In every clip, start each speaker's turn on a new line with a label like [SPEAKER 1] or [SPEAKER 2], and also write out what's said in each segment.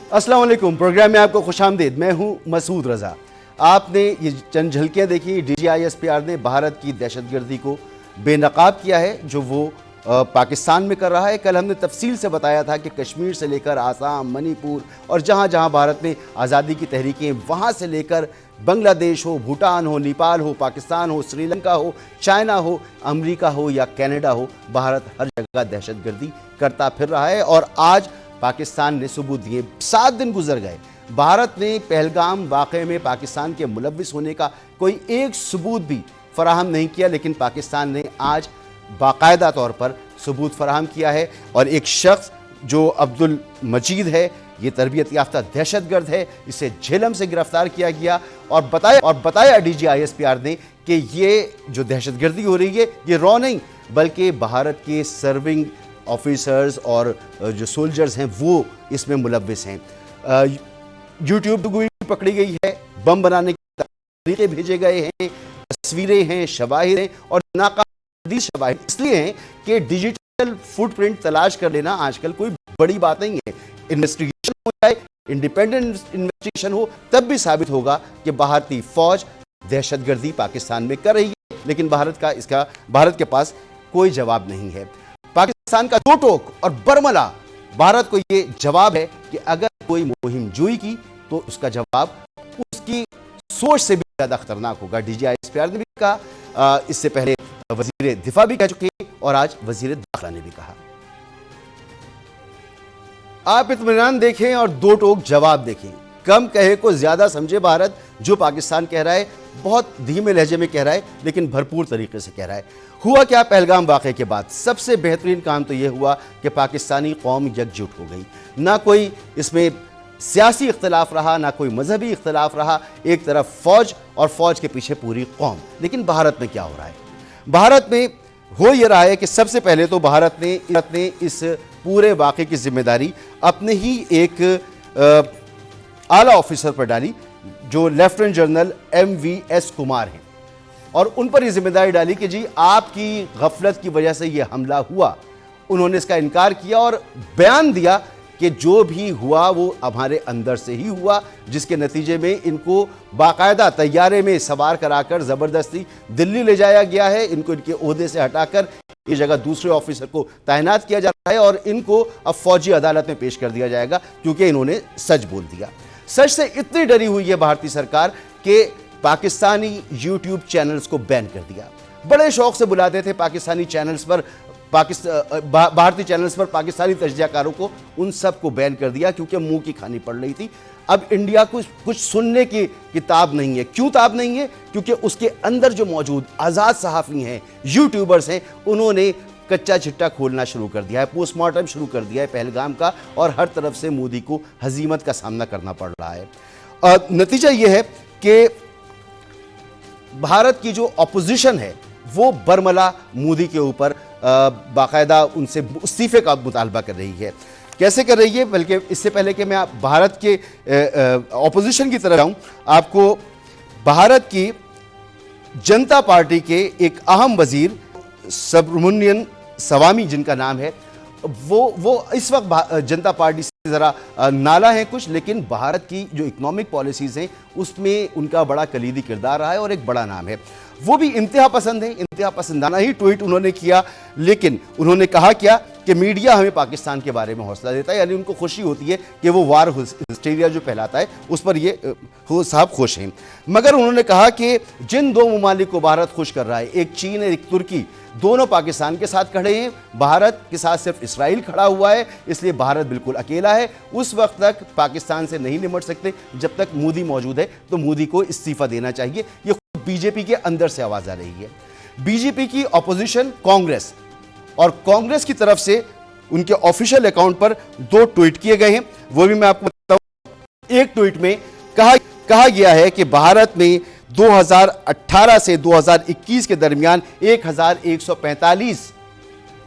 [SPEAKER 1] अस्सलाम वालेकुम। प्रोग्राम में आपको खुशामदीद। मैं हूं मसूद रजा। आपने ये चंद झलकियां देखी। DGISPR ने भारत की दहशतगर्दी को बेनकाब किया है जो वो पाकिस्तान में कर रहा है। कल हमने तफसील से बताया था कि कश्मीर से लेकर आसाम, मणिपुर और जहाँ जहाँ भारत में आज़ादी की तहरीकें, वहाँ से लेकर बांग्लादेश हो, भूटान हो, नेपाल हो, पाकिस्तान हो, श्रीलंका हो, चाइना हो, अमेरिका हो या कनाडा हो, भारत हर जगह दहशतगर्दी करता फिर रहा है। और आज पाकिस्तान ने सबूत दिए। 7 दिन गुजर गए, भारत ने पहलगाम वाक़े में पाकिस्तान के मुलव्विस होने का कोई एक सबूत भी फराहम नहीं किया, लेकिन पाकिस्तान ने आज बाकायदा तौर पर सबूत फराहम किया है। और एक शख्स जो अब्दुल मजीद है, ये तरबियत याफ्ता दहशतगर्द है, इसे झेलम से गिरफ्तार किया गया और बताया DGISPR ने कि ये जो दहशतगर्दी हो रही है ये रॉ नहीं, बल्कि भारत के सर्विंग ऑफिसर्स और जो सोल्जर्स हैं वो इसमें मुलव्विस हैं। यूट्यूब पर पकड़ी गई है, बम बनाने के तरीके भेजे गए हैं, तस्वीरें हैं, शवाहिद हैं और नाकाबिल शवाहिद इसलिए हैं कि डिजिटल फुटप्रिंट तलाश कर लेना आजकल कोई बड़ी बात नहीं है। इन्वेस्टिगेशन हो जाए, इंडिपेंडेंट इन्वेस्टिगेशन हो, तब भी साबित होगा कि भारतीय फौज दहशतगर्दी पाकिस्तान में कर रही है, लेकिन भारत के पास कोई जवाब नहीं है। पाकिस्तान का दो टोक और बरमला भारत को यह जवाब है कि अगर कोई मुहिम जुई की तो उसका जवाब उसकी सोच से भी ज्यादा खतरनाक होगा। DGISPR ने भी कहा, इससे पहले वजीर दिफा भी कह चुके और आज वजीर दाखिला ने भी कहा। आप इत्मीनान देखें और दो टोक जवाब देखें। कम कहे को ज्यादा समझे भारत। जो पाकिस्तान कह रहा है बहुत धीमे लहजे में कह रहा है, लेकिन भरपूर तरीके से कह रहा है। हुआ क्या पहलगाम वाक़े के बाद? सबसे बेहतरीन काम तो यह हुआ कि पाकिस्तानी कौम यकजुट हो गई। ना कोई इसमें सियासी इख्तलाफ रहा, ना कोई मजहबी इख्तलाफ रहा। एक तरफ फौज और फौज के पीछे पूरी कौम। लेकिन भारत में क्या हो रहा है? भारत में हो यह रहा है कि सबसे पहले तो भारत ने इस पूरे वाक़े की जिम्मेदारी अपने ही एक आला ऑफिसर पर डाली जो लेफ्टिनेंट जनरल MVS कुमार हैं, और उन पर यह जिम्मेदारी डाली कि जी आपकी गफलत की वजह से यह हमला हुआ। उन्होंने इसका इनकार किया और बयान दिया कि जो भी हुआ वो हमारे अंदर से ही हुआ, जिसके नतीजे में इनको बाकायदा तैयारे में सवार कराकर ज़बरदस्ती दिल्ली ले जाया गया है। इनको इनके ओहदे से हटाकर इस जगह दूसरे ऑफिसर को तैनात किया जा रहा है और इनको अब फौजी अदालत में पेश कर दिया जाएगा क्योंकि इन्होंने सच बोल दिया। सच से इतनी डरी हुई है भारतीय सरकार कि पाकिस्तानी YouTube चैनल्स को बैन कर दिया। बड़े शौक से बुलाते थे पाकिस्तानी चैनल्स पर, भारतीय चैनल्स पर पाकिस्तानी तजज़ियाकारों को, उन सब को बैन कर दिया क्योंकि मुंह की खानी पड़ रही थी। अब इंडिया को कुछ सुनने की किताब नहीं है। क्यों ताब नहीं है? क्योंकि उसके अंदर जो मौजूद आज़ाद सहाफ़ी हैं, यूट्यूबर्स हैं, उन्होंने कच्चा चिट्टा खोलना शुरू कर दिया है, पोस्टमार्टम शुरू कर दिया है पहलगाम का, और हर तरफ से मोदी को हजीमत का सामना करना पड़ रहा है। नतीजा यह है कि भारत की जो अपोजिशन है वो बरमला मोदी के ऊपर बाकायदा उनसे इस्तीफे का मुतालबा कर रही है। कैसे कर रही है? बल्कि इससे पहले कि मैं भारत के अपोजिशन की तरफ जाऊं, आपको भारत की जनता पार्टी के एक अहम वजीर सुब्रमण्यम स्वामी जिनका नाम है, वो इस वक्त जनता पार्टी से ज़रा नाला है कुछ, लेकिन भारत की जो इकोनॉमिक पॉलिसीज़ हैं उसमें उनका बड़ा कलीदी किरदार रहा है और एक बड़ा नाम है। वो भी इंतहा पसंद है, इंतहा पसंदाना ही ट्वीट उन्होंने किया। लेकिन उन्होंने कहा क्या कि मीडिया हमें पाकिस्तान के बारे में हौसला देता है, यानी उनको खुशी होती है कि वो वार हिस्टीरिया जो फैलाता है उस पर ये साहब खुश हैं। मगर उन्होंने कहा कि जिन दो ममालिक को भारत खुश कर रहा है, एक चीन और एक तुर्की, दोनों पाकिस्तान के साथ खड़े हैं। भारत के साथ सिर्फ इसराइल खड़ा हुआ है, इसलिए भारत बिल्कुल अकेला है। उस वक्त तक पाकिस्तान से नहीं निमट सकते जब तक मोदी मौजूद है, तो मोदी को इस्तीफा देना चाहिए। ये खुद बीजेपी के अंदर से आवाज आ रही है। बीजेपी की ऑपोजिशन कांग्रेस, और कांग्रेस की तरफ से उनके ऑफिशियल अकाउंट पर 2 ट्वीट किए गए हैं, वो भी मैं आपको बताऊं। एक ट्वीट में कहा गया है कि भारत में 2018 से 2021 के दरमियान 1145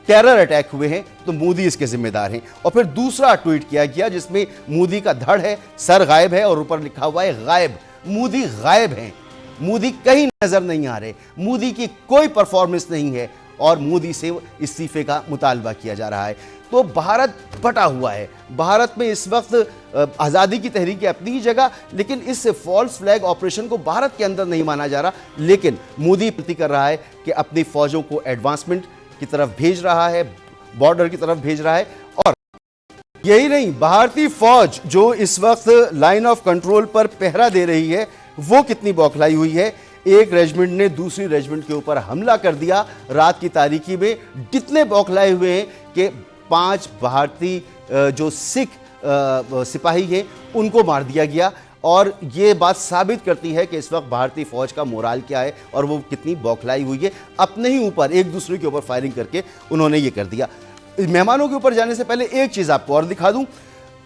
[SPEAKER 1] टेरर अटैक हुए हैं, तो मोदी इसके जिम्मेदार हैं। और फिर दूसरा ट्वीट किया गया जिसमें मोदी का धड़ है, सर गायब है और ऊपर लिखा हुआ है गायब। मोदी गायब हैं, मोदी कहीं नजर नहीं आ रहे, मोदी की कोई परफॉर्मेंस नहीं है। और मोदी से इस्तीफे का मुतालबा किया जा रहा है। तो भारत बटा हुआ है। भारत में इस वक्त आज़ादी की तहरीक अपनी ही जगह, लेकिन इस फॉल्स फ्लैग ऑपरेशन को भारत के अंदर नहीं माना जा रहा। लेकिन मोदी प्रति कर रहा है कि अपनी फौजों को एडवांसमेंट की तरफ भेज रहा है, बॉर्डर की तरफ भेज रहा है। और यही नहीं, भारतीय फौज जो इस वक्त लाइन ऑफ कंट्रोल पर पहरा दे रही है, वो कितनी बौखलाई हुई है। एक रेजिमेंट ने दूसरी रेजिमेंट के ऊपर हमला कर दिया रात की तारीकी में। कितने बौखलाए हुए हैं कि 5 भारतीय जो सिख सिपाही हैं उनको मार दिया गया। और ये बात साबित करती है कि इस वक्त भारतीय फौज का मोराल क्या है और वो कितनी बौखलाई हुई है। अपने ही ऊपर एक दूसरे के ऊपर फायरिंग करके उन्होंने ये कर दिया। मेहमानों के ऊपर जाने से पहले एक चीज़ आपको और दिखा दूं।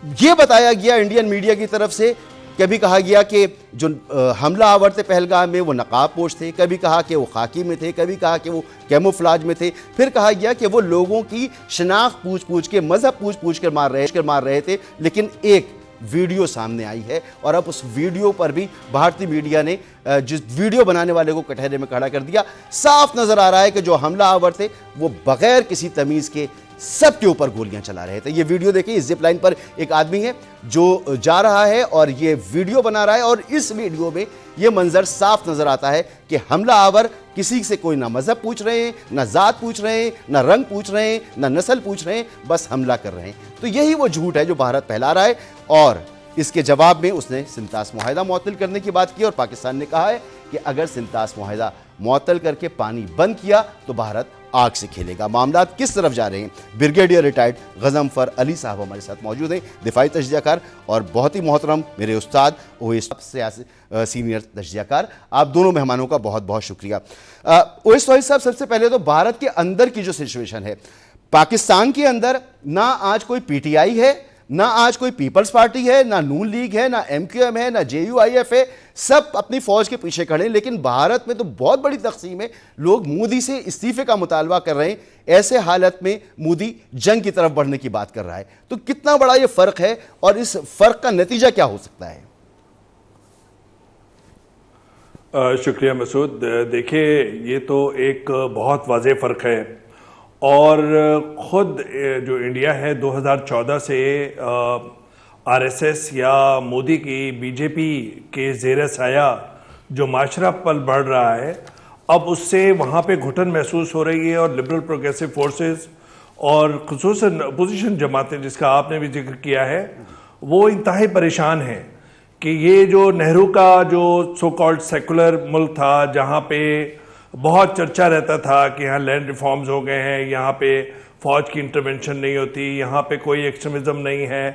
[SPEAKER 1] ये बताया गया इंडियन मीडिया की तरफ से, कभी कहा गया कि जो हमला आवर थे पहलगाम में वो नकाबपोश थे, कभी कहा कि वो खाकी में थे, कभी कहा कि वो कैमोफ्लाज में थे, फिर कहा गया कि वो लोगों की शनाख्त पूछ पूछ के, मजहब पूछ पूछ कर मार रहे थे। लेकिन एक वीडियो सामने आई है और अब उस वीडियो पर भी भारतीय मीडिया ने जिस वीडियो बनाने वाले को कटहरे में खड़ा कर दिया। साफ नजर आ रहा है कि जो हमला आवर थे वो बगैर किसी तमीज के सबके ऊपर गोलियां चला रहे थे। ये वीडियो देखिए, इस जिप लाइन पर एक आदमी है जो जा रहा है और ये वीडियो बना रहा है, और इस वीडियो में ये मंजर साफ नजर आता है कि हमला आवर किसी से कोई ना मजहब पूछ रहे हैं, ना जात पूछ रहे हैं, ना रंग पूछ रहे हैं, ना नस्ल पूछ रहे हैं, बस हमला कर रहे हैं। तो यही वो झूठ है जो भारत फैला रहा है। और इसके जवाब में उसने सिंतास मुआहिदा मुअत्तल करने की बात की और पाकिस्तान ने कहा है कि अगर सिंतास मुआहिदा मुअत्तल करके पानी बंद किया तो भारत आग से खेलेगा। मामला किस तरफ जा रहे हैं, ब्रिगेडियर रिटायर्ड गजनफर अली साहब हमारे साथ मौजूद हैं, दिफाई तजज़ियाकार और बहुत ही मोहतरम मेरे उस्ताद ओएस सीनियर तजज़ियाकार। आप दोनों मेहमानों का बहुत बहुत शुक्रिया। ओएस साहब, सबसे पहले तो भारत के अंदर की जो सिचुएशन है, पाकिस्तान के अंदर ना आज कोई पीटीआई है, ना आज कोई पीपल्स पार्टी है, ना नून लीग है, ना एमक्यूएम है, ना जेयूआईएफ है, सब अपनी फौज के पीछे खड़े हैं। लेकिन भारत में तो बहुत बड़ी तकसीम है, लोग मोदी से इस्तीफे का मुतालबा कर रहे हैं। ऐसे हालत में मोदी जंग की तरफ बढ़ने की बात कर रहा है। तो कितना बड़ा ये फर्क है और इस फर्क का नतीजा क्या हो सकता है?
[SPEAKER 2] शुक्रिया मसूद। देखिए, ये तो एक बहुत वाज़ेह फ़र्क है और ख़ुद जो इंडिया है 2014 से आरएसएस या मोदी की बीजेपी के ज़ेर साया जो माशरा पल बढ़ रहा है, अब उससे वहाँ पे घुटन महसूस हो रही है। और लिबरल प्रोग्रेसिव फोर्सेस और ख़ुसूसन अपोजिशन जमातें जिसका आपने भी जिक्र किया है, वो इंतहाई परेशान हैं कि ये जो नेहरू का जो सो कॉल्ड सेकुलर मुल्क था, जहाँ पे बहुत चर्चा रहता था कि यहाँ लैंड रिफॉर्म्स हो गए हैं, यहाँ पे फ़ौज की इंटरवेंशन नहीं होती, यहाँ पे कोई एक्सट्रीमिज़म नहीं है,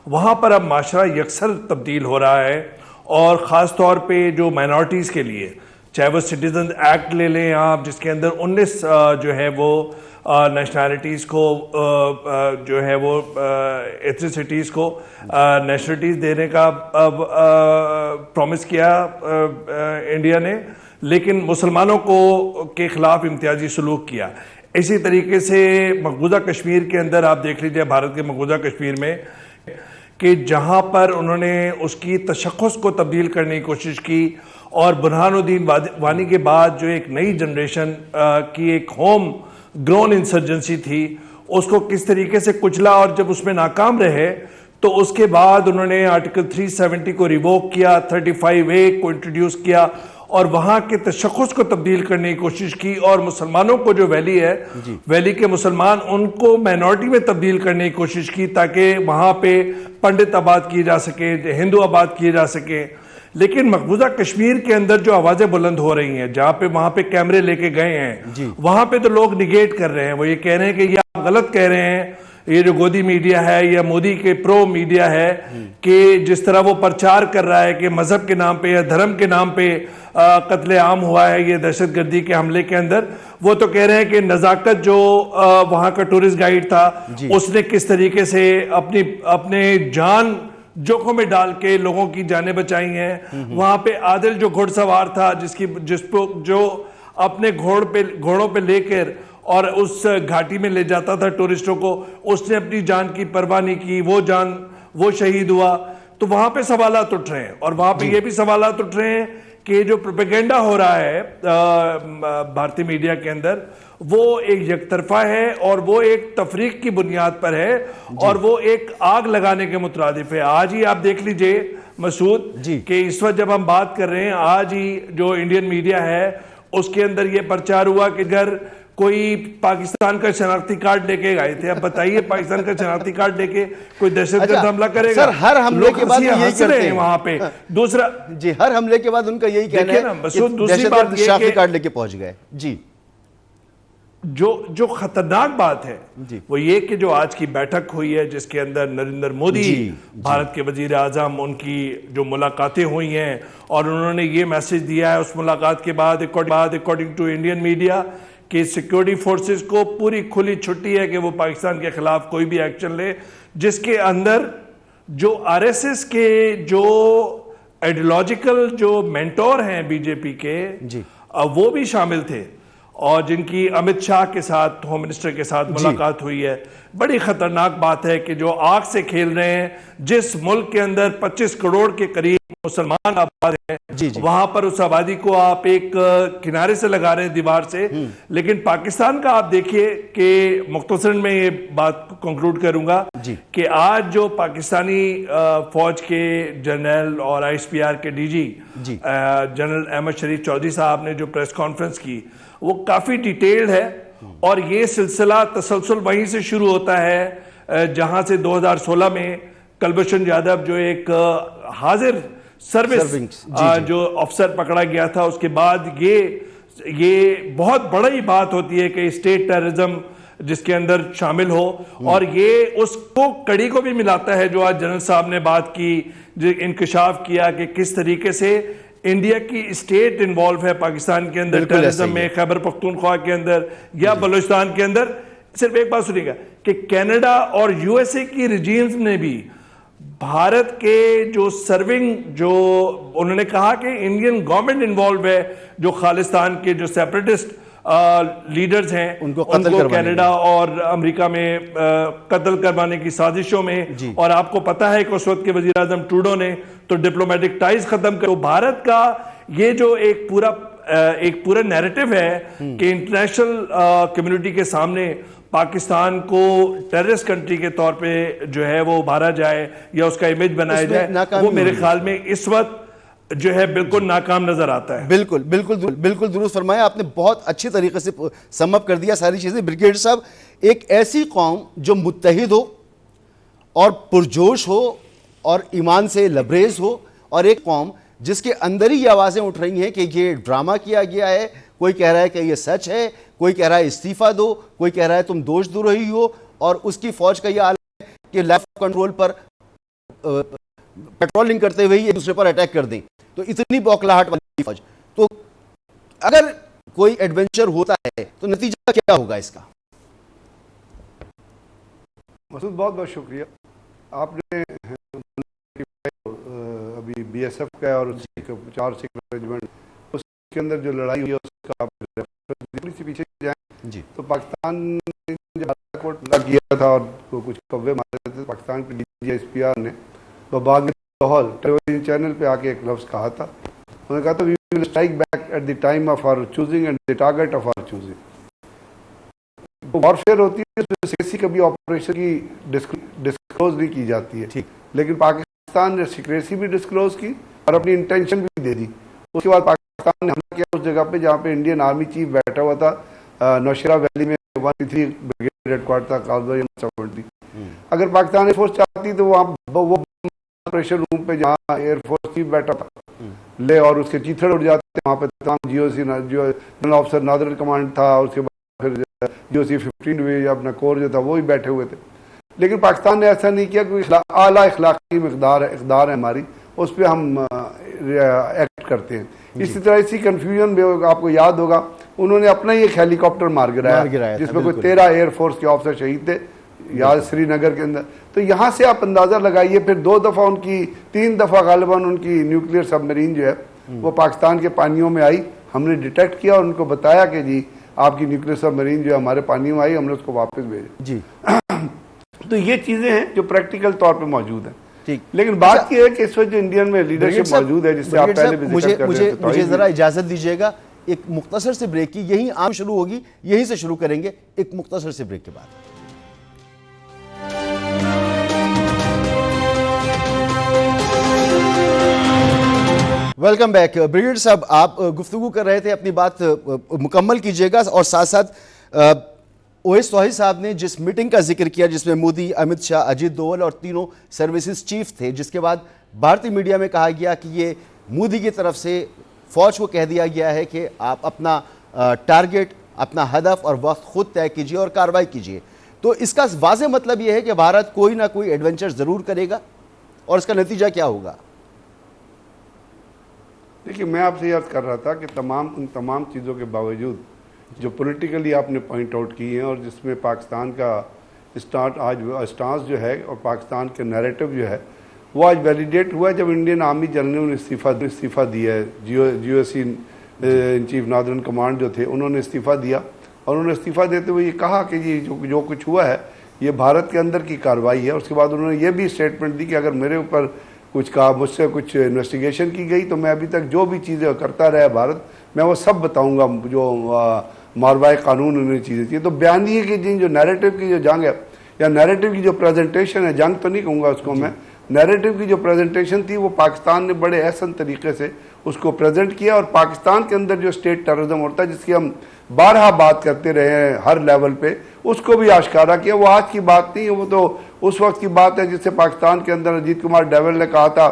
[SPEAKER 2] वहाँ पर अब माशरा यकसर तब्दील हो रहा है। और ख़ास तौर पे जो माइनॉरिटीज़ के लिए, चाहे वो सिटीजन एक्ट ले लें आप, जिसके अंदर 19 जो है वो नेशनैलिटीज़ को जो है वो एथनिसिटीज़ को नेशनलिटीज़ देने का प्रॉमिस किया इंडिया ने, लेकिन मुसलमानों को के ख़िलाफ़ इम्तियाजी सलूक किया। इसी तरीके से मकबूजा कश्मीर के अंदर आप देख लीजिए, भारत के मकबूजा कश्मीर में कि जहाँ पर उन्होंने उसकी तशख़्ख़ुस को तब्दील करने की कोशिश की और बुरहानुद्दीन वानी के बाद जो एक नई जनरेशन की एक होम ग्रोन इंसर्जेंसी थी, उसको किस तरीके से कुचला। और जब उसमें नाकाम रहे तो उसके बाद उन्होंने आर्टिकल 370 को रिवोक किया, 35A को इंट्रोड्यूस किया और वहाँ के तशख़्ख़ुस को तब्दील करने की कोशिश की। और मुसलमानों को जो वैली है, वैली के मुसलमान, उनको माइनॉरिटी में तब्दील करने की कोशिश की ताकि वहाँ पे पंडित आबाद किए जा सके, हिंदू आबाद किए जा सके। लेकिन मकबूजा कश्मीर के अंदर जो आवाज़ें बुलंद हो रही हैं, जहाँ पे वहाँ पे कैमरे लेके गए हैं, वहाँ पे तो लोग निगेट कर रहे हैं, वो ये कह रहे हैं कि ये आप गलत कह रहे हैं, ये जो गोदी मीडिया है या मोदी के प्रो मीडिया है कि जिस तरह वो प्रचार कर रहा है कि मजहब के नाम पे या धर्म के नाम पे कत्ले आम हुआ है ये दहशतगर्दी के हमले के अंदर, वो तो कह रहे हैं कि नज़ाकत जो वहाँ का टूरिस्ट गाइड था उसने किस तरीके से अपने जान जोखों में डाल के लोगों की जानें बचाई हैं। वहाँ पे आदिल जो घुड़सवार था जो अपने घोड़ों पे लेकर और उस घाटी में ले जाता था टूरिस्टों को, उसने अपनी जान की परवाह नहीं की, वो शहीद हुआ। तो वहां पे सवालात उठ रहे हैं और वहां पे ये भी सवालात उठ रहे हैं कि जो प्रोपेगेंडा हो रहा है भारतीय मीडिया के अंदर, वो एक यकतरफा है और वो एक तफरीक की बुनियाद पर है और वो एक आग लगाने के मुतरादिफ है। आज ही आप देख लीजिए मसूद कि इस वक्त जब हम बात कर रहे हैं, आज ही जो इंडियन मीडिया है उसके अंदर ये प्रचार हुआ कि अगर कोई पाकिस्तान का शनाख्ती कार्ड लेके गए थे, अब बताइए पाकिस्तान का शनाख्ती कार्ड लेके कोई दहशतगर्द हमला करेगा?
[SPEAKER 1] सर, हर हमले के बाद यही करते हैं
[SPEAKER 2] वहां पे। दूसरा
[SPEAKER 1] जी, हर हमले के बाद उनका यही कहना है कि
[SPEAKER 2] दूसरी बात
[SPEAKER 1] शनाख्ती कार्ड लेके पहुंच गए। जी,
[SPEAKER 2] जो खतरनाक बात है वो ये कि जो आज की बैठक हुई है जिसके अंदर नरेंद्र मोदी भारत के वजीर आजम, उनकी जो मुलाकातें हुई हैं और उन्होंने ये मैसेज दिया है उस मुलाकात के बाद अकॉर्डिंग टू इंडियन मीडिया कि सिक्योरिटी फोर्सेस को पूरी खुली छुट्टी है कि वो पाकिस्तान के खिलाफ कोई भी एक्शन ले, जिसके अंदर जो आरएसएस के जो आइडियोलॉजिकल जो मेंटोर हैं बीजेपी के वो भी शामिल थे और जिनकी अमित शाह के साथ, होम मिनिस्टर के साथ मुलाकात हुई है। बड़ी खतरनाक बात है कि जो आग से खेल रहे हैं, जिस मुल्क के अंदर 25 करोड़ के करीब मुसलमान आबाद हैं, वहां पर उस आबादी को आप एक किनारे से लगा रहे हैं, दीवार से। लेकिन पाकिस्तान का आप देखिए कि मुख्तसरन में ये बात कंक्लूड करूंगा कि आज जो पाकिस्तानी फौज के जनरल और आईएसपीआर के डीजी जनरल अहमद शरीफ चौधरी साहब ने जो प्रेस कॉन्फ्रेंस की, वो काफी डिटेल्ड है और ये सिलसिला तसलसल वहीं से शुरू होता है जहां से 2016 में कुलभूषण यादव जो एक हाजिर सर्विस जो अफसर पकड़ा गया था, उसके बाद ये बहुत बड़ी बात होती है कि स्टेट टेररिज्म जिसके अंदर शामिल हो और ये उसको कड़ी को भी मिलाता है जो आज जनरल साहब ने बात की, जो इंकशाफ किया कि किस तरीके से इंडिया की स्टेट इन्वॉल्व है पाकिस्तान के अंदर टेररिज्म में, खैबर पख्तूनख्वा के अंदर या बलूचिस्तान के अंदर। सिर्फ एक बात सुनिएगा कि कनाडा और यूएसए की रिजीम्स ने भी भारत के जो सर्विंग, जो उन्होंने कहा कि इंडियन गवर्नमेंट इन्वॉल्व है, जो खालिस्तान के जो सेपरेटिस्ट लीडर्स हैं उनको कनाडा और अमेरिका में कत्ल करवाने की साजिशों में। और आपको पता है कि उस वक्त के वजीर आजम ट्रूडो ने तो डिप्लोमेटिक टाइज खत्म कर। तो भारत का ये जो एक पूरा नैरेटिव है कि इंटरनेशनल कम्युनिटी के सामने पाकिस्तान को टेररिस्ट कंट्री के तौर पे जो है वो उभारा जाए या उसका इमेज बनाया जाए, वो मेरे ख्याल में इस वक्त जो है बिल्कुल नाकाम नजर आता है।
[SPEAKER 1] बिल्कुल बिल्कुल बिल्कुल दुरुस्त फरमाया आपने, बहुत अच्छी तरीके से सम अप कर दिया सारी चीजें। ब्रिगेडियर साहब, एक ऐसी कौम जो मुत्तहिद हो और पुरजोश हो और ईमान से लबरेज हो, और एक कौम जिसके अंदर ही ये आवाजें उठ रही हैं कि ये ड्रामा किया गया है, कोई कह रहा है कि ये सच है, कोई कह रहा है इस्तीफा दो, कोई कह रहा है तुम दोष दो रही हो, और उसकी फौज का ये हाल है कि लेफ्ट कंट्रोल पर पेट्रोलिंग करते हुए ही एक दूसरे पर अटैक कर दें। तो इतनी बौखलाहट वाली फौज, तो अगर कोई एडवेंचर होता है तो नतीजा क्या होगा इसका?
[SPEAKER 3] मसूद, बहुत बहुत शुक्रिया। आपने अभी बीएसएफ का और उसकी 4 सिख रेजिमेंट, उसके अंदर जो लड़ाई हुई है उसका आप थोड़ी सी पीछे जाएं जी, तो पाकिस्तान ने जब बालाकोट किया था और कुछ कव्वे मारे थे पाकिस्तान के डीजीएसपीआर ने, तो बाग लाहौर टेलीविजन चैनल पे आके एक लफ्ज़ कहा था, उन्होंने कहा था we will strike back at the time of our choosing and the target of our choosing. Warfare होती है उसमें सिक्रेसी कभी ऑपरेशन की डिस्क्लोज नहीं की जाती है, ठीक, लेकिन पाकिस्तान ने सिक्रेसी भी डिस्क्लोज की और अपनी इंटेंशन भी दे दी। उसके बाद पाकिस्तान ने हमला किया उस जगह पे जहाँ पे इंडियन आर्मी चीफ बैठा हुआ था, नौशेरा वैली में 133 ब्रिगेड हेडक्वार्टर था। अगर पाकिस्तान एयरफोर्स चाहती तो वो ऑपरेशन रूम पे जहाँ एयरफोर्स चीफ बैठा था ले और उसके चीथड़ उड़ जाते, वहाँ पे तमाम जीओसी जो जनरल ऑफिसर नादर कमांड था, उसके बाद फिर जीओसी 15 अपना कोर जो था वो भी बैठे हुए थे। लेकिन पाकिस्तान ने ऐसा नहीं किया, क्योंकि आला इखलाकी इक़दार है हमारी, उस पर हम एक्ट करते हैं। इसी तरह इसी कन्फ्यूजन में आपको याद होगा उन्होंने अपना ही एक हेलीकॉप्टर मार गिराया जिसमें कोई 13 एयरफोर्स के ऑफिसर शहीद थे, याद श्रीनगर के अंदर। तो यहाँ से आप अंदाजा लगाइए, फिर 2 दफा उनकी 3 दफा गालिबन उनकी न्यूक्लियर सबमरीन जो है वो पाकिस्तान के पानियों में आई, हमने डिटेक्ट किया और उनको बताया कि जी आपकी न्यूक्लियर सबमरीन जो है हमारे पानियों में आई, हमने उसको वापस भेजा जी। तो ये चीजें हैं जो प्रैक्टिकल तौर पे मौजूद हैं।
[SPEAKER 1] ठीक।
[SPEAKER 3] लेकिन बात यह है कि इस वक्त जो इंडियन में लीडरशिप मौजूद है, जिससे आप पहले भी जिक्र कर रहे थे,
[SPEAKER 1] मुझे जरा इजाजत दीजिएगा एक मुख्तसर से ब्रेक की, यही आम शुरू होगी, यहीं से शुरू करेंगे एक मुख्तसर से ब्रेक के बाद। Welcome back. ब्रिगेड साहब, आप गुफ्तगू कर रहे थे, अपनी बात मुकम्मल कीजिएगा। और साथ साथ ओएस तौहीद साहब ने जिस मीटिंग का जिक्र किया जिसमें मोदी, अमित शाह, अजीत दोवल और तीनों सर्विसेज चीफ थे, जिसके बाद भारतीय मीडिया में कहा गया कि ये मोदी की तरफ से फौज को कह दिया गया है कि आप अपना टारगेट, अपना हदफ और वक्त खुद तय कीजिए और कार्रवाई कीजिए। तो इसका वाज़ेह मतलब यह है कि भारत कोई ना कोई एडवेंचर ज़रूर करेगा और इसका नतीजा क्या होगा?
[SPEAKER 3] देखिए, मैं आपसे याद कर रहा था कि उन तमाम चीज़ों के बावजूद जो पॉलिटिकली आपने पॉइंट आउट की हैं और जिसमें पाकिस्तान का स्टांस जो है और पाकिस्तान के नैरेटिव जो है वो आज वैलिडेट हुआ है जब इंडियन आर्मी जनरल ने इस्तीफ़ा दिया है। GOC in chief northern command जो थे, उन्होंने इस्तीफ़ा दिया और उन्होंने इस्तीफ़ा देते हुए ये कहा कि ये जो कुछ हुआ है ये भारत के अंदर की कार्रवाई है। उसके बाद उन्होंने ये भी स्टेटमेंट दी कि अगर मेरे ऊपर कुछ कहा, मुझसे कुछ इन्वेस्टिगेशन की गई तो मैं अभी तक जो भी चीज़ें करता रहा भारत, मैं वो सब बताऊंगा जो मारवाए कानून उन्हें चीज़ें थी। तो बयान ये कि जो नैरेटिव की जो जंग है या नैरेटिव की जो प्रेजेंटेशन है, जंग तो नहीं कहूँगा उसको मैं, नैरेटिव की जो प्रेजेंटेशन थी वो पाकिस्तान ने बड़े एहसन तरीके से उसको प्रेजेंट किया। और पाकिस्तान के अंदर जो स्टेट टेररिज्म होता है, जिसकी हम बारहा बात करते रहे हैं हर लेवल पे, उसको भी आश्कारा किया। वो आज की बात नहीं है, वो तो उस वक्त की बात है जिससे पाकिस्तान के अंदर अजीत कुमार डोभाल ने कहा था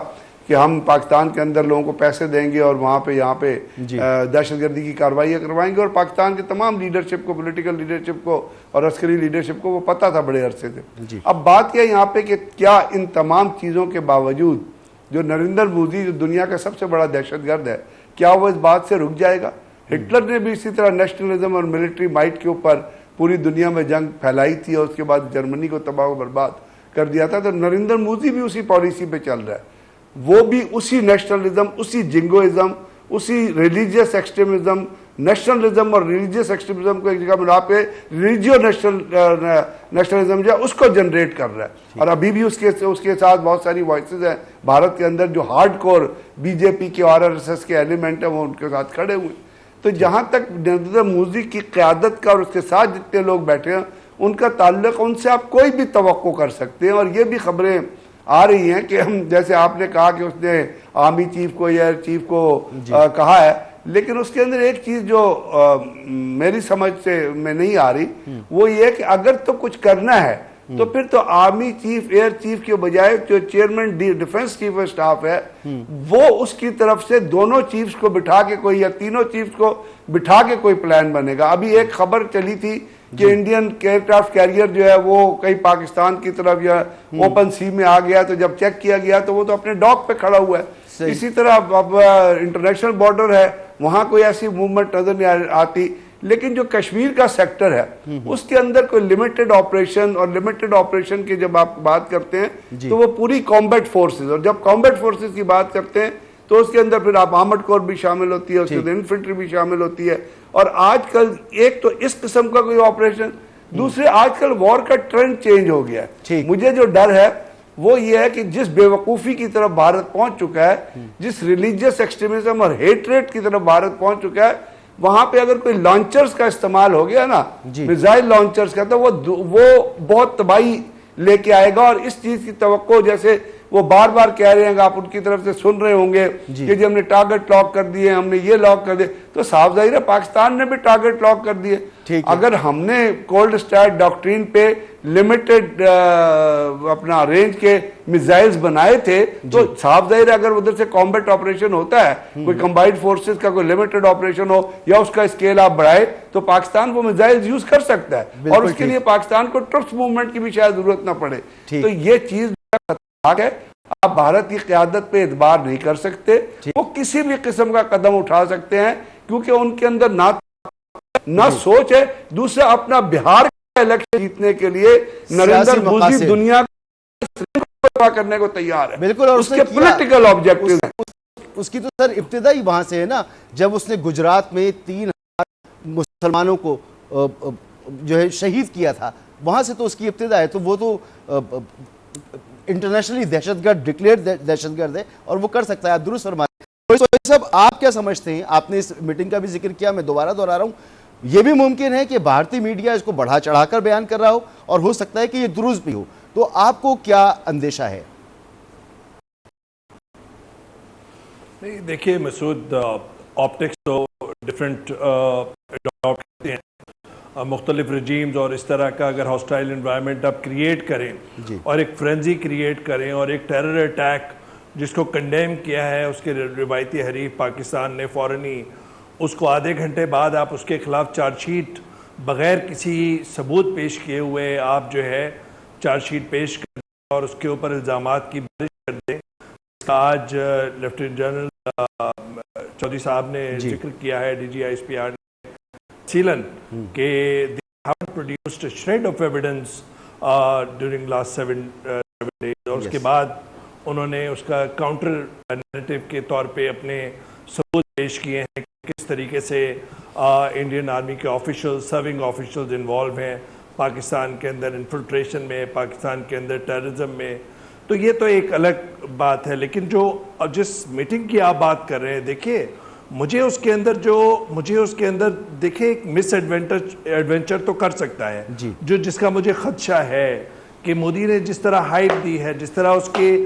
[SPEAKER 3] कि हम पाकिस्तान के अंदर लोगों को पैसे देंगे और वहाँ पे यहाँ पे दहशतगर्दी की कार्रवाई करवाएंगे। और पाकिस्तान के तमाम लीडरशिप को, पॉलिटिकल लीडरशिप को और अस्करी लीडरशिप को वो पता था बड़े अरसे से। अब बात क्या यहाँ पे कि क्या इन तमाम चीज़ों के बावजूद जो नरेंद्र मोदी, जो दुनिया का सबसे बड़ा दहशतगर्द है, क्या वो इस बात से रुक जाएगा? हिटलर ने भी इसी तरह नेशनलिज्म और मिलिट्री माइट के ऊपर पूरी दुनिया में जंग फैलाई थी और उसके बाद जर्मनी को तबाह व बर्बाद कर दिया था। तो नरेंद्र मोदी भी उसी पॉलिसी पे चल रहा है, वो भी उसी नेशनलिज्म, उसी जिंगोइज्म, उसी रिलीजियस एक्सट्रीमिज्म, नेशनलिज्म और रिलीजियस एक्सट्रीमिज्म को एक जगह मिला पे रिलीजियो नेशनलिज्म जो है उसको जनरेट कर रहा है। और अभी भी उसके साथ बहुत सारी वॉइसेस हैं भारत के अंदर जो हार्डकोर बीजेपी के और RSS के एलिमेंट है, वो उनके साथ खड़े हुए। तो जहाँ तक नरेंद्र मोदी की क़यादत का और उसके साथ जितने लोग बैठे हैं उनका ताल्लुक, उनसे आप कोई भी तवक्को कर सकते हैं। और ये भी खबरें आ रही हैं कि हम, जैसे आपने कहा कि उसने आर्मी चीफ को, एयर चीफ को कहा है, लेकिन उसके अंदर एक चीज़ जो मेरी समझ से में नहीं आ रही, वो ये है कि अगर तो कुछ करना है तो फिर तो आर्मी चीफ, एयर चीफ के बजाय जो chairman defence chief of staff है वो उसकी तरफ से दोनों चीफ्स को बिठा के कोई, या तीनों चीफ्स को बिठा के कोई प्लान बनेगा। अभी एक खबर चली थी कि इंडियन एयरक्राफ्ट कैरियर जो है वो कहीं पाकिस्तान की तरफ या ओपन सी में आ गया, तो जब चेक किया गया तो वो तो अपने डॉक पे खड़ा हुआ है। इसी तरह अब इंटरनेशनल बॉर्डर है, वहां कोई ऐसी मूवमेंट नजर नहीं आती। लेकिन जो कश्मीर का सेक्टर है उसके अंदर कोई लिमिटेड ऑपरेशन, और लिमिटेड ऑपरेशन की जब आप बात करते हैं तो वो पूरी कॉम्बैट फोर्सेस, और जब कॉम्बैट फोर्सेस की बात करते हैं तो उसके अंदर फिर आप आर्मर्ड कोर भी शामिल होती है, उसके अंदर इन्फेंट्री भी शामिल होती है। और आजकल एक तो इस किस्म का कोई ऑपरेशन, दूसरे आजकल वॉर का ट्रेंड चेंज हो गया है। मुझे जो डर है वो ये है कि जिस बेवकूफ़ी की तरफ भारत पहुंच चुका है, जिस रिलीजियस एक्सट्रीमिज्म और हेटरेट की तरफ भारत पहुंच चुका है, वहां पे अगर कोई लॉन्चर्स का इस्तेमाल हो गया ना, मिसाइल लॉन्चर्स का, तो वो बहुत तबाही लेके आएगा। और इस चीज की तवक्को, जैसे वो बार बार कह रहे हैं, आप उनकी तरफ से सुन रहे होंगे कि जी हमने टारगेट लॉक कर दिए, हमने ये लॉक कर दिए, तो साफ जाहिर है पाकिस्तान ने भी टारगेट लॉक कर दिए। अगर हमने कोल्ड स्टार्ट डॉक्ट्रिन पे लिमिटेड अपना रेंज के मिसाइल्स बनाए थे, तो साफ जाहिर है अगर उधर से कॉम्बैट ऑपरेशन होता है, कोई कंबाइंड फोर्सेस का कोई लिमिटेड ऑपरेशन हो या उसका स्केल आप बढ़ाए, तो पाकिस्तान वो मिसाइल्स यूज कर सकता है और उसके लिए पाकिस्तान को ट्रुप्स मूवमेंट की भी शायद जरूरत ना पड़े। तो ये चीज है, आप भारत की क़यादत पे एतबार नहीं कर सकते। वो किसी भी किस्म का कदम उठा सकते हैं क्योंकि उनके अंदर ना सोच है, दूसरा अपना बिहार का इलेक्शन जीतने के लिए नरेंद्र मोदी दुनिया को करने को तैयार है। बिल्कुल, और उसके पॉलिटिकल ऑब्जेक्टिव
[SPEAKER 1] उसकी तो सर इब्तिदा ही वहां से है ना, जब उसने गुजरात में 3,000 मुसलमानों को जो है शहीद किया था, वहां से तो उसकी इब्तिदा है। तो वो तो इंटरनेशनली दहशतगर्द डिक्लेयर दहशतगर्द है और वो कर सकता है। आप दुरुस्त फरमा रहे हैं। तो इस सब आप क्या समझते हैं? आपने इस मीटिंग का भी जिक्र किया, मैं दोबारा दोहरा रहा हूं, यह भी मुमकिन है कि भारतीय मीडिया इसको बढ़ा चढ़ाकर बयान कर रहा हो और हो सकता है कि ये दुरुस्त भी हो, तो आपको क्या अंदेशा है?
[SPEAKER 2] नहीं, देखिए मसूद, ऑप्टिक्स तो डिफरेंट अडॉप्ट करते हैं मुख्तलिफ रजीम्स, और इस तरह का अगर हॉस्टाइल इन्वायरमेंट आप क्रिएट करें और एक फ्रेंजी क्रिएट करें और एक टेरर अटैक जिसको कंडेम किया है उसके रिवायती हरीफ पाकिस्तान ने फ़ौरन ही, उसको आधे घंटे बाद आप उसके खिलाफ चार्जशीट बग़ैर किसी सबूत पेश किए हुए आप जो है चार्जशीट पेश कर दें और उसके ऊपर इल्ज़ामात की बारिश कर दें। आज लेफ्टिनेंट जनरल चौधरी साहब ने जिक्र किया है, DGISPR ने सीलन के they haven't produced a shred of evidence during last 7 days, और उसके बाद उन्होंने उसका काउंटर नैरेटिव के तौर पे अपने सबूत पेश किए हैं कि किस तरीके से इंडियन आर्मी के ऑफिशियल्स, सर्विंग ऑफिशियल्स इन्वॉल्व हैं पाकिस्तान के अंदर इन्फिल्ट्रेशन में, पाकिस्तान के अंदर टेररिज्म में। तो ये तो एक अलग बात है, लेकिन जो जिस मीटिंग की आप बात कर रहे हैं, देखिए मुझे उसके अंदर देखिए एक मिस एडवेंचर तो कर सकता है जो जिसका मुझे खदशा है कि मोदी ने जिस तरह हाइप दी है, जिस तरह उसके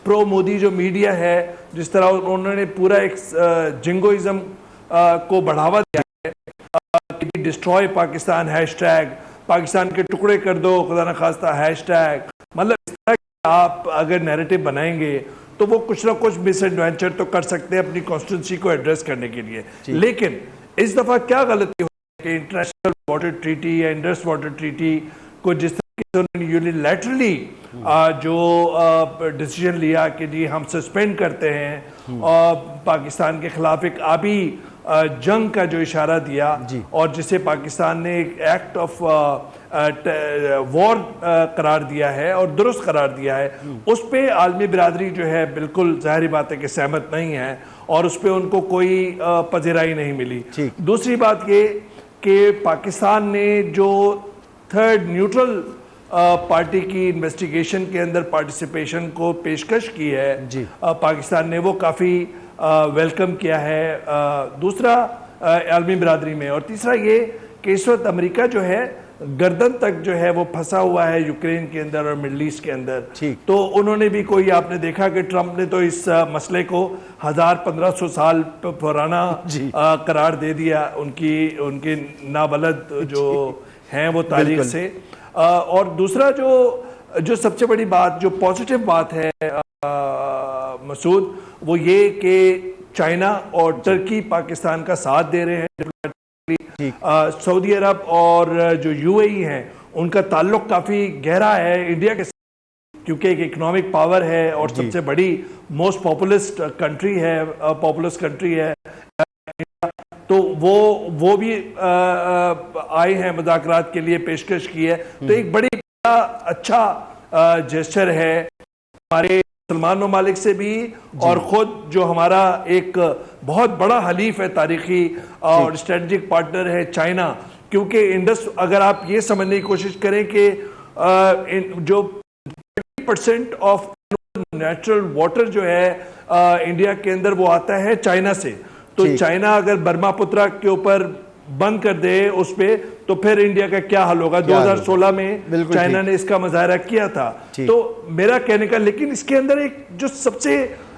[SPEAKER 2] प्रो मोदी जो मीडिया है, जिस तरह उन्होंने पूरा एक जिंगोइज्म को बढ़ावा दिया है कि डिस्ट्रॉय पाकिस्तान हैशटैग, पाकिस्तान के टुकड़े कर दो खुदा न खास्ता हैशटैग, मतलब इस तरह आप अगर नैरेटिव बनाएंगे तो वो कुछ ना कुछ मिस एडवेंचर तो कर सकते हैं अपनी कॉन्स्टिट्यूंसी को एड्रेस करने के लिए। लेकिन इस दफ़ा क्या गलती हुई कि इंटरनेशनल वाटर ट्रीटी या इंडस वाटर ट्रीटी को जिस तरह से उन्होंने यूनिलैटरली जो डिसीजन लिया कि जी हम सस्पेंड करते हैं और पाकिस्तान के खिलाफ एक आबी जंग का जो इशारा दिया और जिसे पाकिस्तान ने एक एक्ट ऑफ वॉर करार दिया है और दुरुस्त करार दिया है, उस पे आलमी बिरादरी जो है बिल्कुल जाहिर बात है कि सहमत नहीं है और उस पे उनको कोई पजीराई नहीं मिली। दूसरी बात ये कि पाकिस्तान ने जो थर्ड न्यूट्रल पार्टी की इन्वेस्टिगेशन के अंदर पार्टिसिपेशन को पेशकश की है पाकिस्तान ने, वो काफ़ी वेलकम किया है दूसरा आलमी बिरादरी में। और तीसरा ये कि इस वक्त अमेरिका जो है गर्दन तक जो है वो फंसा हुआ है यूक्रेन के अंदर और मिडल ईस्ट के अंदर, तो उन्होंने भी कोई, आपने देखा कि ट्रंप ने तो इस मसले को 1500 साल पुराना करार दे दिया उनके नाबलद जो हैं वो तारीख से। और दूसरा जो सबसे बड़ी बात, जो पॉजिटिव बात है मसूद, वो ये कि चाइना और टर्की पाकिस्तान का साथ दे रहे हैं। सऊदी अरब और जो UAE हैं उनका ताल्लुक काफ़ी गहरा है इंडिया के साथ, क्योंकि एक इकोनॉमिक पावर है और सबसे बड़ी मोस्ट पॉपुलस्ट कंट्री है, तो वो भी आए हैं मुज़ाकरात के लिए, पेशकश की है। तो एक बड़ी अच्छा जेस्चर है हमारे सलमान ममालिक से भी और ख़ुद जो हमारा एक बहुत बड़ा हलीफ है, तारीखी और स्ट्रेटजिक पार्टनर है चाइना, क्योंकि इंडस, अगर आप ये समझने की कोशिश करें कि जो 30% ऑफ नेचुरल वाटर जो है इंडिया के अंदर वो आता है चाइना से, तो चाइना अगर ब्रह्मपुत्रा के ऊपर बंद कर दे उस पे, तो फिर इंडिया का क्या हाल होगा। 2016 में चाइना ने इसका मुजाहरा किया था। तो मेरा कहने का, लेकिन इसके अंदर एक जो सबसे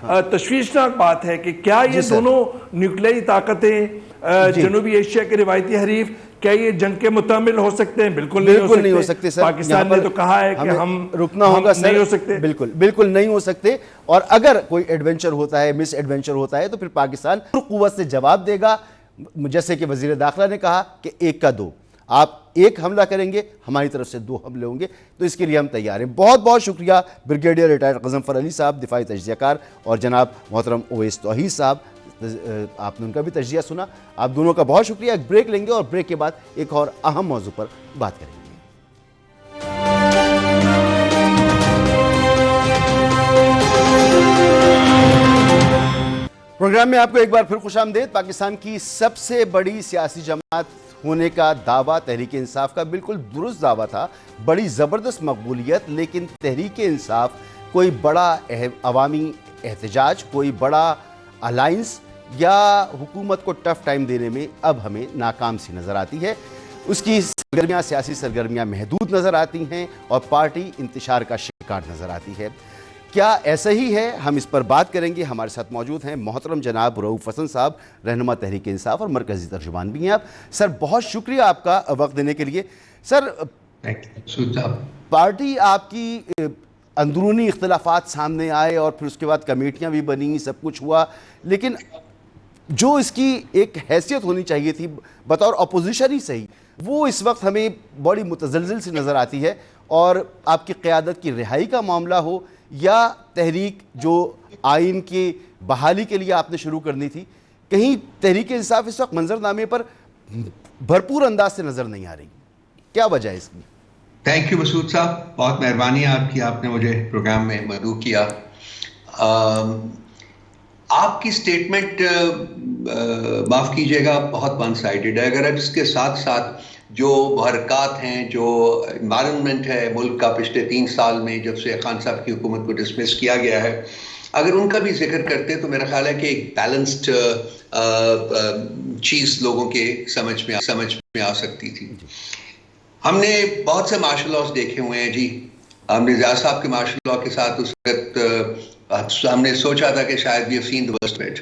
[SPEAKER 2] तशवीशनाक बात है कि क्या ये दोनों न्यूक्लियरी ताकतें जनूबी एशिया के रिवायती हरीफ, क्या ये जंग के मुतामिल हो सकते हैं? बिल्कुल नहीं हो सकते सर। पाकिस्तान ने तो कहा है कि हम
[SPEAKER 1] रुकना होगा सर,
[SPEAKER 2] नहीं हो सकते,
[SPEAKER 1] बिल्कुल नहीं हो सकते। और अगर कोई एडवेंचर होता है, मिस एडवेंचर होता है, तो फिर पाकिस्तान कुव्वत से जवाब देगा। जैसे कि वजीर दाखिला ने कहा कि 1 का 2, आप 1 हमला करेंगे, हमारी तरफ से 2 हमले होंगे, तो इसके लिए हम तैयार हैं। बहुत बहुत शुक्रिया ब्रिगेडियर रिटायर्ड गज़नफ़र अली साहब, दिफाई तजज़ियाकार, और जनाब मोहतरम ओवैस तौहीद साहब, आपने उनका भी तजज़िया सुना। आप दोनों का बहुत शुक्रिया। एक ब्रेक लेंगे और ब्रेक के बाद एक और अहम मौजू पर बात करेंगे। प्रोग्राम में आपको एक बार फिर खुशामदीद। पाकिस्तान की सबसे बड़ी सियासी जमात होने का दावा तहरीक इंसाफ का बिल्कुल दुरुस्त दावा था, बड़ी ज़बरदस्त मकबूलियत, लेकिन तहरीक इंसाफ कोई बड़ा अवामी एहतजाज, कोई बड़ा अलायंस या हुकूमत को टफ टाइम देने में अब हमें नाकाम सी नज़र आती है। उसकी सरगर्मियाँ, सियासी सरगर्मियाँ महदूद नज़र आती हैं और पार्टी इंतशार का शिकार नज़र आती है। क्या ऐसा ही है? हम इस पर बात करेंगे। हमारे साथ मौजूद हैं मोहतरम जनाब रऊफ हसन साहब, रहनुमा तहरीक इंसाफ और मरकज़ी तर्जुमान भी हैं आप। सर, बहुत शुक्रिया आपका वक्त देने के लिए। सर, पार्टी आपकी अंदरूनी इख्तलाफात सामने आए और फिर उसके बाद कमेटियां भी बनी, सब कुछ हुआ, लेकिन जो इसकी एक हैसियत होनी चाहिए थी बतौर अपोजिशन ही सही, वो इस वक्त हमें बड़ी मुतज़लज़िल सी नज़र आती है। और आपकी क़यादत की रिहाई का मामला हो या तहरीक जो आइन की बहाली के लिए आपने शुरू करनी थी, कहीं तहरीक इंसाफ इस वक्त मंजरनामे पर भरपूर अंदाज से नज़र नहीं आ रही। क्या वजह है इसकी?
[SPEAKER 4] थैंक यू मसूद साहब, बहुत मेहरबानी आपकी, आपने मुझे प्रोग्राम में मदऊ किया। आपकी स्टेटमेंट माफ़ कीजिएगा बहुत वन साइडेड है। अगर अब इसके साथ साथ जो हरकत हैं, जो इन्वायरमेंट है मुल्क का पिछले 3 साल में जब से खान साहब की हुकूमत को डिसमिस किया गया है, अगर उनका भी जिक्र करते तो मेरा ख्याल है कि एक बैलेंस्ड चीज़ लोगों के समझ में आ सकती थी। हमने बहुत से मार्शल लॉज देखे हुए हैं जी। हमने ज़िया साहब के मार्शल लॉ के साथ उस वक्त हमने सोचा था कि शायद we have seen the worst of it,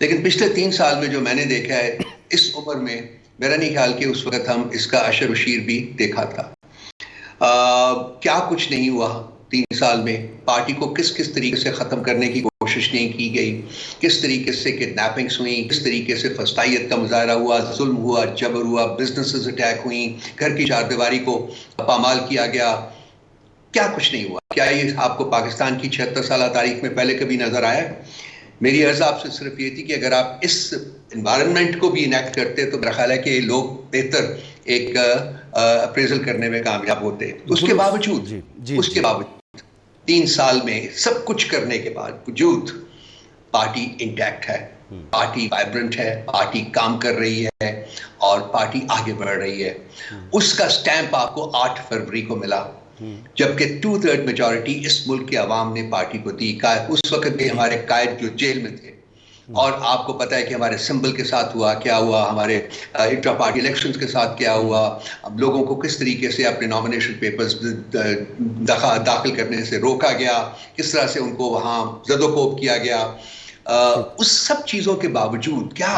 [SPEAKER 4] लेकिन पिछले 3 साल में जो मैंने देखा है इस उम्र में, मेरा नहीं ख्याल कि उस वक्त हम इसका अशर उशीर भी देखा था। क्या कुछ नहीं हुआ 3 साल में। पार्टी को किस किस तरीके से ख़त्म करने की कोशिश नहीं की गई, किस तरीके से किडनैपिंग्स हुई, किस तरीके से फस्तायत का मुजाहरा हुआ, जुल्म हुआ, जबर हुआ, बिजनेसेस अटैक हुई, घर की चारदीवारी को पामाल किया गया। क्या कुछ नहीं हुआ? क्या ये आपको पाकिस्तान की 76 साल तारीख में पहले कभी नजर आया? मेरी अर्ज आपसे सिर्फ ये थी कि अगर आप इस इन्वायरमेंट को भी इनेक्ट करते तो मेरा ख्याल है कि लोग बेहतर एक अप्रेजल करने में कामयाब होते। उसके बावजूद 3 साल में सब कुछ करने के बावजूद पार्टी इंटैक्ट है, पार्टी वाइब्रेंट है, पार्टी काम कर रही है और पार्टी आगे बढ़ रही है। उसका स्टैंप आपको 8 फरवरी को मिला, जबकि 2/3 मेजॉरिटी इस मुल्क के अवाम ने पार्टी को दी। उस वक्त भी हमारे कायद जो जेल में थे, और आपको पता है कि हमारे सिंबल के साथ हुआ क्या हुआ, हमारे इंट्रा पार्टी इलेक्शंस के साथ क्या हुआ, अब लोगों को किस तरीके से अपने नॉमिनेशन पेपर्स दाखिल करने से रोका गया, किस तरह से उनको वहाँ ज़दोकोब किया गया। उस सब चीज़ों के बावजूद क्या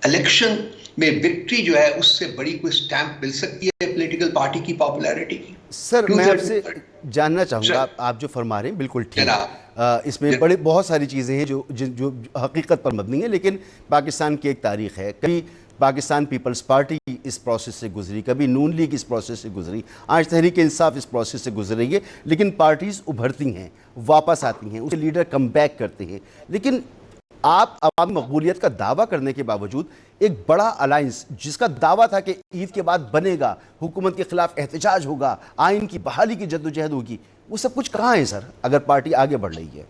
[SPEAKER 4] इलेक्शन में विक्ट्री जो है उससे बड़ी कोई स्टैंप मिल सकती है पॉलिटिकल पार्टी की पॉपुलैरिटी की?
[SPEAKER 1] सर, मैं आपसे जानना चाहूँगा, आप जो फरमा रहे हैं बिल्कुल ठीक है, इसमें बड़े बहुत सारी चीज़ें हैं जो हकीकत पर मबनी है, लेकिन पाकिस्तान की एक तारीख है। कभी पाकिस्तान पीपल्स पार्टी इस प्रोसेस से गुजरी, कभी नून लीग इस प्रोसेस से गुजरी, आज तहरीक इंसाफ इस प्रोसेस से गुजर रही है, लेकिन पार्टीज़ उभरती हैं, वापस आती हैं, उसके लीडर कम बैक करते हैं। लेकिन आप अवामी मकबूलियत का दावा करने के बावजूद एक बड़ा अलायंस जिसका दावा था कि ईद के बाद बनेगा, हुकूमत के खिलाफ एहतजाज होगा, आइन की बहाली की जद्दोजहद होगी, वो सब कुछ कहाँ है सर, अगर पार्टी आगे बढ़ रही है?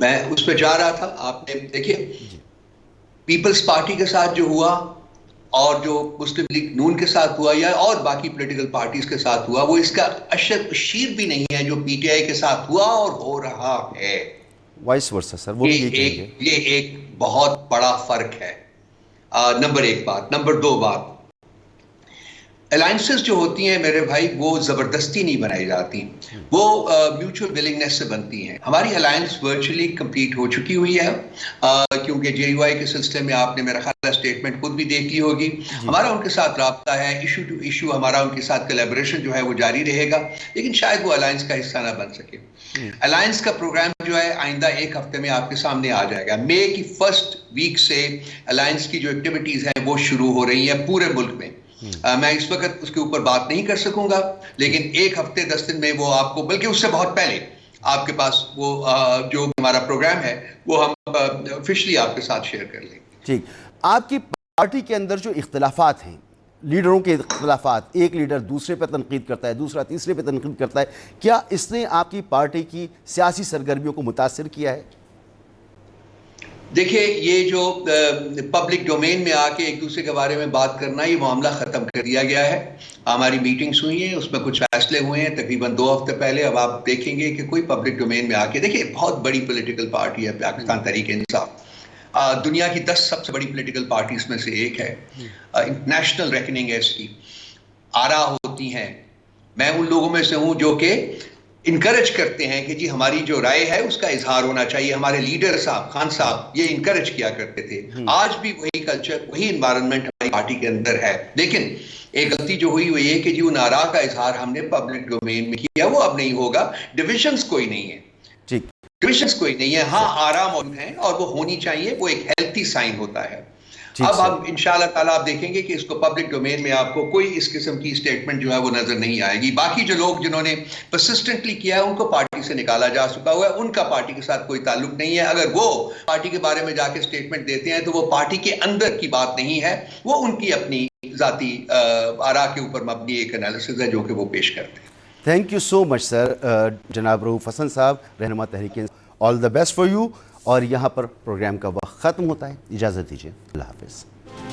[SPEAKER 4] मैं उस पर जा रहा था। आपने देखिए पीपल्स पार्टी के साथ जो हुआ और जो मुस्लिम लीग नून के साथ हुआ या और बाकी पॉलिटिकल पार्टीज के साथ हुआ, वो इसका अशर उशीर भी नहीं है जो पीटीआई के साथ हुआ और हो रहा है।
[SPEAKER 1] वाइस वर्सा सर, वो
[SPEAKER 4] ये एक बहुत बड़ा फर्क है। नंबर 1 बात। नंबर 2 बात, अलायंसेस जो होती हैं मेरे भाई, वो जबरदस्ती नहीं बनाई जाती, वो म्यूचुअल विलिंगनेस से बनती हैं। हमारी अलायंस वर्चुअली कंप्लीट हो चुकी हुई है, क्योंकि जेयूआई के सिलसिले में आपने मेरा ख्याल स्टेटमेंट खुद भी देख ली होगी। हमारा उनके साथ राब्ता है, इशू टू इशू हमारा उनके साथ कोलैबोरेशन जो है वो जारी रहेगा, लेकिन शायद वो अलायंस का हिस्सा ना बन सके। अलायंस का प्रोग्राम जो है आइंदा 1 हफ्ते में आपके सामने आ जाएगा। मई की फर्स्ट वीक से अलायंस की जो एक्टिविटीज हैं वो शुरू हो रही हैं पूरे मुल्क में। मैं इस वक्त उसके ऊपर बात नहीं कर सकूंगा, लेकिन 1 हफ्ते 10 दिन में वो आपको, बल्कि उससे बहुत पहले आपके पास वो जो हमारा प्रोग्राम है वो हम ऑफिशियली आपके साथ शेयर कर लेंगे।
[SPEAKER 1] ठीक। आपकी पार्टी के अंदर जो इख्तलाफात हैं, लीडरों के इख्तलाफात, एक लीडर दूसरे पे तनकीद करता है, दूसरा तीसरे पे तनकीद करता है, क्या इसने आपकी पार्टी की सियासी सरगर्मियों को मुतासिर किया है?
[SPEAKER 4] देखिए, ये जो पब्लिक डोमेन में आके एक दूसरे के बारे में बात करना, ये मामला ख़त्म कर दिया गया है। हमारी मीटिंग्स हुई हैं, उसमें कुछ फैसले हुए हैं तकरीबन 2 हफ्ते पहले। अब आप देखेंगे कि कोई पब्लिक डोमेन में आके, देखिए बहुत बड़ी पॉलिटिकल पार्टी है पाकिस्तान तहरीक इंसाफ, दुनिया की 10 सबसे बड़ी पॉलिटिकल पार्टीज में से एक है। इंटरनेशनल रेकनिंग है इसकी, आरा होती हैं। मैं उन लोगों में से हूं जो कि इनकरेज करते हैं कि जी हमारी जो राय है उसका इजहार होना चाहिए। हमारे लीडर साहब, खान साहब, ये इनकरेज किया करते थे। आज भी वही कल्चर, वही इन्वायरमेंट हमारी पार्टी के अंदर है। लेकिन एक गलती जो हुई वो ये कि जी उन आरा का इजहार हमने पब्लिक डोमेन में किया, वो अब नहीं होगा। डिविजन्स कोई नहीं है,
[SPEAKER 1] ठीक,
[SPEAKER 4] डिविजन्स कोई नहीं है। हाँ, आरा मौजूद है और वो होनी चाहिए, वो एक हेल्थी साइन होता है। अब हम इंशाल्लाह ताला आप देखेंगे कि इसको पब्लिक डोमेन में आपको कोई इस किस्म की स्टेटमेंट जो है वो नजर नहीं आएगी। बाकी जो लोग जिन्होंने परसिस्टेंटली किया है उनको पार्टी से निकाला जा चुका हुआ है, उनका पार्टी के साथ कोई ताल्लुक नहीं है। अगर वो पार्टी के बारे में जाके स्टेटमेंट देते हैं तो वो पार्टी के अंदर की बात नहीं है, वो उनकी अपनी जाती आरा के ऊपर मबनी एक एनालिसिस है जो कि वो पेश करते हैं।
[SPEAKER 1] Thank you so much sir. जनाब रऊफ हसन साहब, रहनुमा तहरीक, all the best for you. और यहाँ पर प्रोग्राम का वक्त ख़त्म होता है, इजाज़त दीजिए, अल्लाह हाफ़िज़।